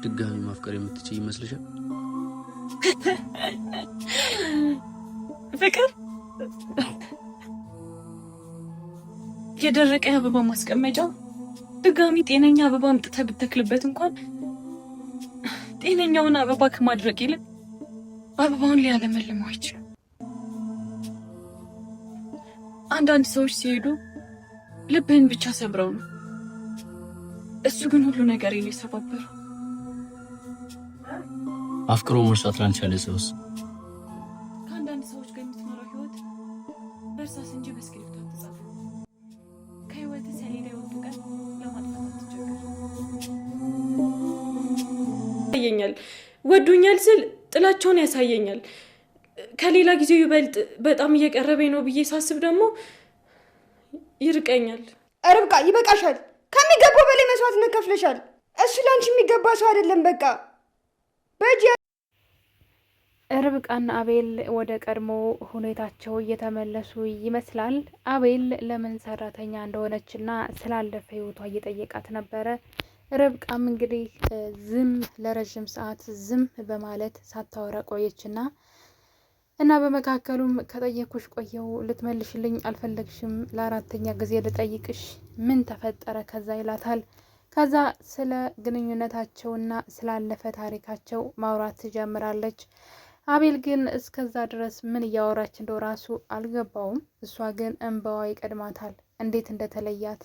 ድጋሚ ማፍቀር የምትችይ ይመስልሻል? ፍቅር የደረቀ አበባ ማስቀመጫ ድጋሚ ጤነኛ አበባ አምጥተህ ብትተክልበት እንኳን ጤነኛውን አበባ ከማድረግ ይልቅ አበባውን ሊያለመልመው አይችልም። አንዳንድ ሰዎች ሲሄዱ ልብህን ብቻ ሰብረው ነው፣ እሱ ግን ሁሉ ነገር የሰባበረው። አፍቅሮ መርሳት ላልቻለ ሰውስ? ከአንዳንድ ሰዎች ጋር የምትኖረው ህይወት በእርሳስ እንጂ በስክሪፕት አልተጻፈም። ከህይወት ሰሌዳ የወጡ ቀን ለማጥፋት አትቸገር። ያሳየኛል፣ ወዶኛል ስል ጥላቸውን ያሳየኛል። ከሌላ ጊዜው ይበልጥ በጣም እየቀረበኝ ነው ብዬ ሳስብ ደግሞ ይርቀኛል። ርብቃ ይበቃሻል። ከሚገባው በላይ መስዋዕትነት ከፍለሻል። እሱ ላንቺ የሚገባ ሰው አይደለም። በቃ በእጅ ርብቃና አቤል ወደ ቀድሞ ሁኔታቸው እየተመለሱ ይመስላል። አቤል ለምን ሰራተኛ እንደሆነችና ስላለፈ ህይወቷ እየጠየቃት ነበረ። ርብቃም እንግዲህ ለረዥም ሰዓት ዝም በማለት ሳታወራ ቆየችና በመካከሉም ከጠየኩሽ ቆየው ልትመልሽልኝ አልፈለግሽም፣ ለአራተኛ ጊዜ ልጠይቅሽ ምን ተፈጠረ ከዛ ይላታል። ከዛ ስለ ግንኙነታቸውና ስላለፈ ታሪካቸው ማውራት ትጀምራለች። አቤል ግን እስከዛ ድረስ ምን እያወራች እንደው ራሱ አልገባውም። እሷ ግን እንባዋ ይቀድማታል እንዴት እንደተለያት።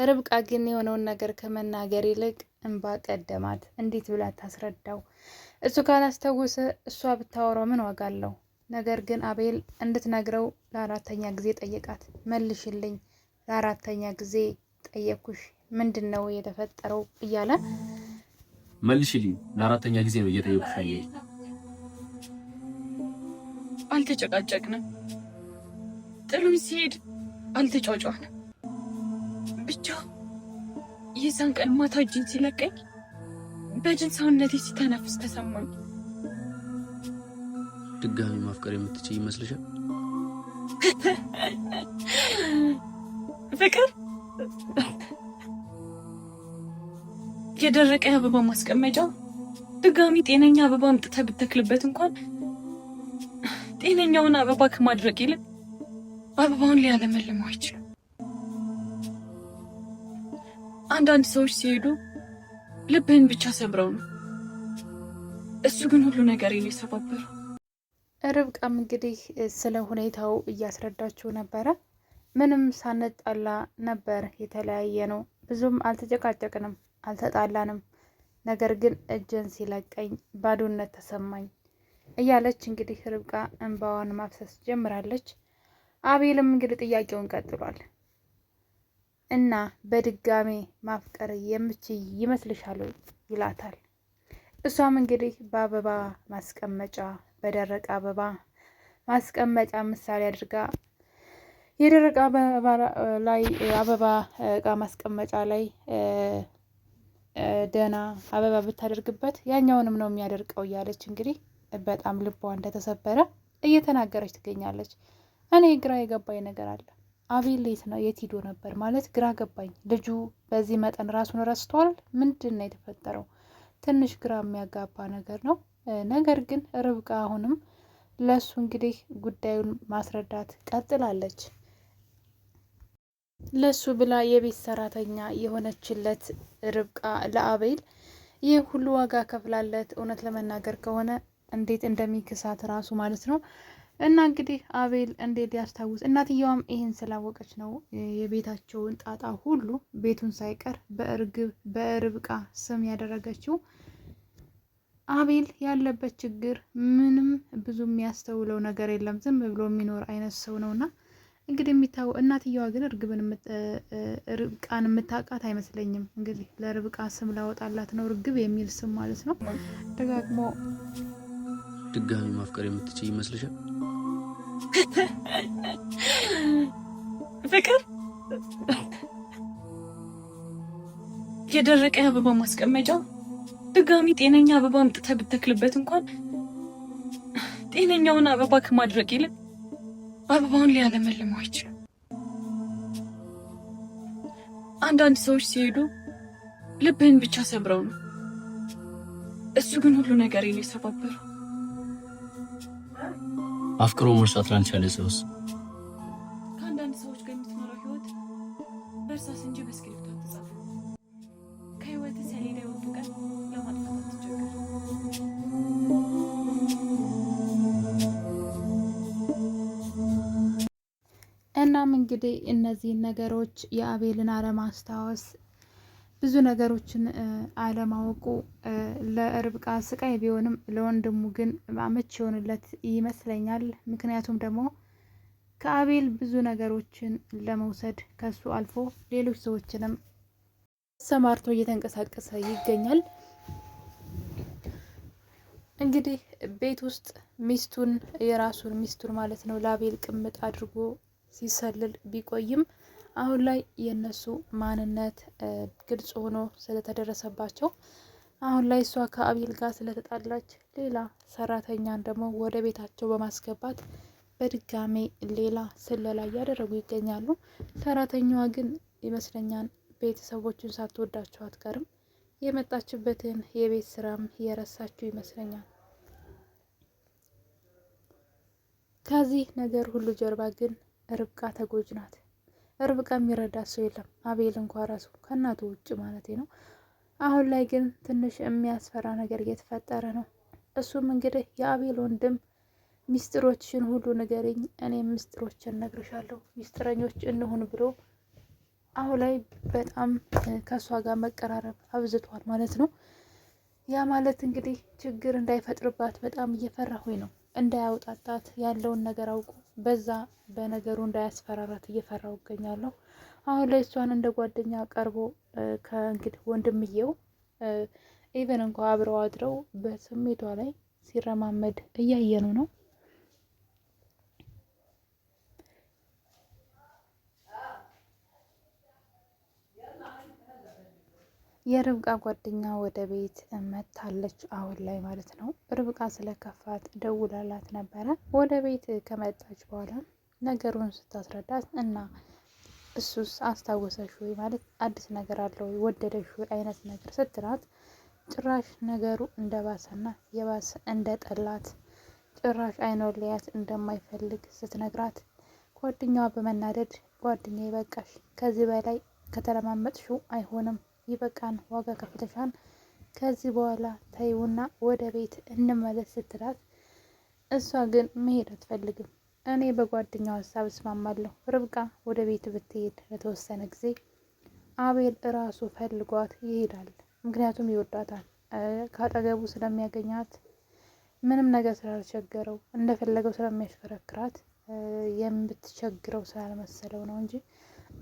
ርብቃ ግን የሆነውን ነገር ከመናገር ይልቅ እንባ ቀደማት። እንዴት ብላ ታስረዳው? እሱ ካላስታወሰ እሷ ብታወራው ምን ዋጋ አለው? ነገር ግን አቤል እንድትነግረው ለአራተኛ ጊዜ ጠየቃት። መልሽልኝ፣ ለአራተኛ ጊዜ ጠየኩሽ፣ ምንድን ነው የተፈጠረው እያለ መልሽልኝ፣ ለአራተኛ ጊዜ ነው እየጠየኩሽ። አልተጨቃጨቅንም፣ ጥሉኝ ሲሄድ አልተጫጫንም። ብቻ የዛን ቀን ማታ እጅን ሲለቀኝ በጅን ሰውነቴ ሲተነፍስ ተሰማኝ። ድጋሚ ማፍቀር የምትችይ ይመስልሻል? ፍቅር የደረቀ አበባ ማስቀመጫ ድጋሚ ጤነኛ አበባ አምጥተህ ብትተክልበት እንኳን ጤነኛውን አበባ ከማድረግ ይልቅ አበባውን ሊያለመልመው አይችልም። አንዳንድ ሰዎች ሲሄዱ ልብህን ብቻ ሰብረው ነው፣ እሱ ግን ሁሉ ነገር የሰባበረው። ርብቃም እንግዲህ ስለ ሁኔታው እያስረዳችው ነበረ። ምንም ሳንጣላ ነበር የተለያየ ነው፣ ብዙም አልተጨቃጨቅንም፣ አልተጣላንም። ነገር ግን እጅን ሲለቀኝ ባዶነት ተሰማኝ እያለች እንግዲህ ርብቃ እንባዋን ማፍሰስ ጀምራለች። አቤልም እንግዲህ ጥያቄውን ቀጥሏል። እና በድጋሜ ማፍቀር የምችይ ይመስልሻል ይላታል። እሷም እንግዲህ በአበባ ማስቀመጫ በደረቀ አበባ ማስቀመጫ ምሳሌ አድርጋ የደረቀ አበባ እቃ ማስቀመጫ ላይ ደህና አበባ ብታደርግበት ያኛውንም ነው የሚያደርቀው እያለች እንግዲህ በጣም ልቧ እንደተሰበረ እየተናገረች ትገኛለች። እኔ ግራ የገባኝ ነገር አለ። አቤል የት ሂዶ ነበር ማለት ግራ ገባኝ። ልጁ በዚህ መጠን ራሱን ረስቷል? ምንድን ነው የተፈጠረው? ትንሽ ግራ የሚያጋባ ነገር ነው። ነገር ግን ርብቃ አሁንም ለሱ እንግዲህ ጉዳዩን ማስረዳት ቀጥላለች። ለሱ ብላ የቤት ሰራተኛ የሆነችለት ርብቃ ለአቤል ይህ ሁሉ ዋጋ ከፍላለት እውነት ለመናገር ከሆነ እንዴት እንደሚክሳት ራሱ ማለት ነው። እና እንግዲህ አቤል እንዴት ያስታውስ። እናትየዋም ይህን ስላወቀች ነው የቤታቸውን ጣጣ ሁሉ ቤቱን ሳይቀር በርብቃ ስም ያደረገችው። አቤል ያለበት ችግር ምንም ብዙ የሚያስተውለው ነገር የለም። ዝም ብሎ የሚኖር አይነት ሰው ነውና እንግዲህ እናትየዋ ግን ርብቃን የምታውቃት አይመስለኝም። እንግዲህ ለርብቃ ስም ላወጣላት ነው፣ ርግብ የሚል ስም ማለት ነው። ደጋግሞ ድጋሚ ማፍቀር የምትችይ ይመስልሻል? ፍቅር የደረቀ አበባ ማስቀመጫ ድጋሚ ጤነኛ አበባ አምጥተህ ብትተክልበት እንኳን ጤነኛውን አበባ ከማድረግ ይልቅ አበባውን ሊያለመልመው አይችልም። አንዳንድ ሰዎች ሲሄዱ ልብህን ብቻ ሰብረው ነው። እሱ ግን ሁሉ ነገር ነው የሰባበረው። አፍቅሮ መርሳት ላልቻለ ሰውስ? ከአንዳንድ ሰዎች ጋር የምትኖረው ህይወት በእርሳስ እንጂ በእስክሪብቶ አትጻፍም። ከህይወት ሰሌዳ የወጡ ቀን ለማጥፋት አትቸገር። እናም እንግዲህ እነዚህን ነገሮች የአቤልን አለማስታወስ ብዙ ነገሮችን አለማወቁ ለርብቃ ስቃይ ቢሆንም ለወንድሙ ግን አመች የሆንለት ይመስለኛል። ምክንያቱም ደግሞ ከአቤል ብዙ ነገሮችን ለመውሰድ ከሱ አልፎ ሌሎች ሰዎችንም ሰማርቶ እየተንቀሳቀሰ ይገኛል። እንግዲህ ቤት ውስጥ ሚስቱን የራሱን ሚስቱን ማለት ነው ለአቤል ቅምጥ አድርጎ ሲሰልል ቢቆይም አሁን ላይ የነሱ ማንነት ግልጽ ሆኖ ስለተደረሰባቸው አሁን ላይ እሷ ከአቤል ጋር ስለተጣላች ሌላ ሰራተኛን ደግሞ ወደ ቤታቸው በማስገባት በድጋሜ ሌላ ስለላ እያደረጉ ይገኛሉ። ሰራተኛዋ ግን ይመስለኛል ቤተሰቦቹን ሳትወዳቸው አትቀርም። የመጣችበትን የቤት ስራም የረሳችው ይመስለኛል። ከዚህ ነገር ሁሉ ጀርባ ግን ርብቃ ተጎጂ ናት። ርብቃ የሚረዳት ሰው የለም። አቤል እንኳ ራሱ ከእናቱ ውጭ ማለት ነው። አሁን ላይ ግን ትንሽ የሚያስፈራ ነገር እየተፈጠረ ነው። እሱም እንግዲህ የአቤል ወንድም ሚስጥሮችን ሁሉ ንገሪኝ፣ እኔም ሚስጥሮችን እነግርሻለሁ፣ ሚስጥረኞች እንሁን ብሎ አሁን ላይ በጣም ከእሷ ጋር መቀራረብ አብዝቷል ማለት ነው። ያ ማለት እንግዲህ ችግር እንዳይፈጥርባት በጣም እየፈራሁኝ ነው። እንዳያውጣጣት ያለውን ነገር አውቁ በዛ በነገሩ እንዳያስፈራራት እየፈራው እገኛለሁ። አሁን ላይ እሷን እንደ ጓደኛ ቀርቦ ከእንግዲህ ወንድምየው ኢቨን እንኳ አብረው አድረው በስሜቷ ላይ ሲረማመድ እያየኑ ነው። የርብቃ ጓደኛ ወደ ቤት መታለች አሁን ላይ ማለት ነው። ርብቃ ስለከፋት ደውላላት ነበረ። ወደ ቤት ከመጣች በኋላ ነገሩን ስታስረዳት እና እሱስ አስታወሰሽ ወይ ማለት አዲስ ነገር አለው ወይ ወደደሽ ወይ አይነት ነገር ስትላት ጭራሽ ነገሩ እንደባሰና የባሰ እንደ ጠላት ጭራሽ አይኗን ሊያት እንደማይፈልግ ስትነግራት ጓደኛዋ በመናደድ ጓደኛ ይበቃሽ፣ ከዚህ በላይ ከተለማመጥሽው አይሆንም፣ ይበቃን፣ ዋጋ ከፍለሻን፣ ከዚህ በኋላ ተይውና ወደ ቤት እንመለስ ስትላት እሷ ግን መሄድ አትፈልግም። እኔ በጓደኛው ሀሳብ እስማማለሁ። ርብቃ ወደ ቤት ብትሄድ ለተወሰነ ጊዜ አቤል እራሱ ፈልጓት ይሄዳል። ምክንያቱም ይወዳታል። ካጠገቡ ስለሚያገኛት ምንም ነገር ስላልቸገረው እንደፈለገው ስለሚያሽከረክራት የምትቸግረው ስላልመሰለው ነው እንጂ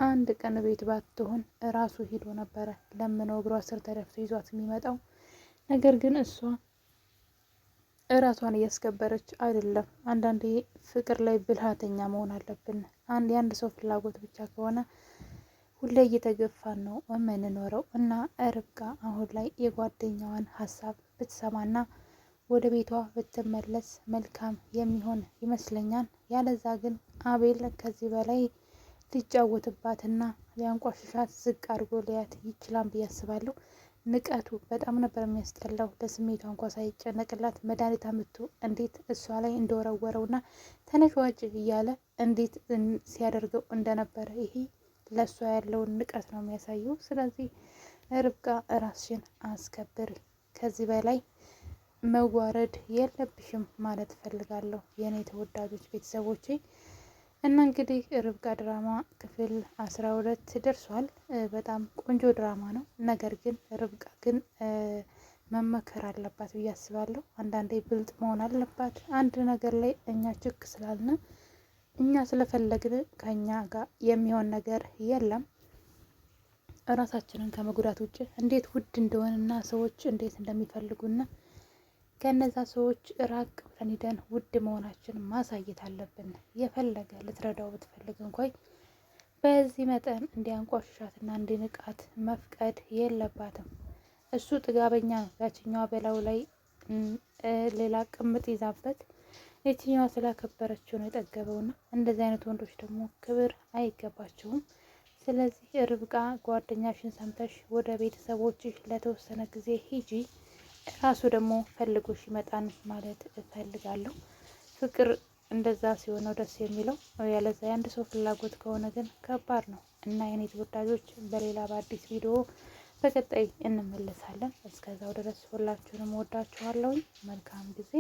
አንድ ቀን ቤት ባትሆን እራሱ ሂዶ ነበረ ለምነው እግሯ ስር ተደፍቶ ይዟት የሚመጣው። ነገር ግን እሷ እራሷን እያስከበረች አይደለም። አንዳንዴ ፍቅር ላይ ብልሃተኛ መሆን አለብን። የአንድ ሰው ፍላጎት ብቻ ከሆነ ሁሌ እየተገፋን ነው የምንኖረው እና ርብቃ አሁን ላይ የጓደኛዋን ሀሳብ ብትሰማና ወደ ቤቷ ብትመለስ መልካም የሚሆን ይመስለኛል። ያለዛ ግን አቤል ከዚህ በላይ ሊጫወትባትና ሊያንቋሽሻት ዝቅ አድርጎ ሊያት ይችላል ብዬ አስባለሁ። ንቀቱ በጣም ነበር የሚያስጠላው። ለስሜቷ እንኳ ሳይጨነቅላት መድኃኒት አምጥቶ እንዴት እሷ ላይ እንደወረወረውና ተነሽዋጭ እያለ እንዴት ሲያደርገው እንደነበረ ይሄ ለእሷ ያለውን ንቀት ነው የሚያሳየው። ስለዚህ ርብቃ ራስሽን አስከብር፣ ከዚህ በላይ መዋረድ የለብሽም ማለት እፈልጋለሁ የእኔ ተወዳጆች ቤተሰቦቼ። እና እንግዲህ ርብቃ ድራማ ክፍል 12 ደርሷል። በጣም ቆንጆ ድራማ ነው። ነገር ግን ርብቃ ግን መመከር አለባት ብዬ አስባለሁ። አንዳንዴ ብልጥ መሆን አለባት። አንድ ነገር ላይ እኛ ችክ ስላልን እኛ ስለፈለግን ከኛ ጋር የሚሆን ነገር የለም። እራሳችንን ከመጉዳት ውጭ እንዴት ውድ እንደሆንና ሰዎች እንዴት እንደሚፈልጉና ከነዛ ሰዎች ራቅ ብለን ሄደን ውድ መሆናችን ማሳየት አለብን። የፈለገ ልትረዳው ብትፈልግ እንኳን በዚህ መጠን እንዲያንቋሽሻትና እንዲንቃት መፍቀድ የለባትም። እሱ ጥጋበኛ ነው። ያችኛዋ በላዩ ላይ ሌላ ቅምጥ ይዛበት የትኛዋ ስላከበረችው ነው የጠገበውና እንደዚህ አይነት ወንዶች ደግሞ ክብር አይገባቸውም። ስለዚህ ርብቃ ጓደኛሽን ሰምተሽ ወደ ቤተሰቦችሽ ለተወሰነ ጊዜ ሂጂ፣ ራሱ ደግሞ ፈልጎሽ ይመጣን ማለት እፈልጋለሁ። ፍቅር እንደዛ ሲሆን ነው ደስ የሚለው። ያለዛ የአንድ ሰው ፍላጎት ከሆነ ግን ከባድ ነው እና የኔ ተወዳጆች በሌላ በአዲስ ቪዲዮ በቀጣይ እንመለሳለን። እስከዛው ድረስ ሁላችሁንም ወዳችኋለሁ። መልካም ጊዜ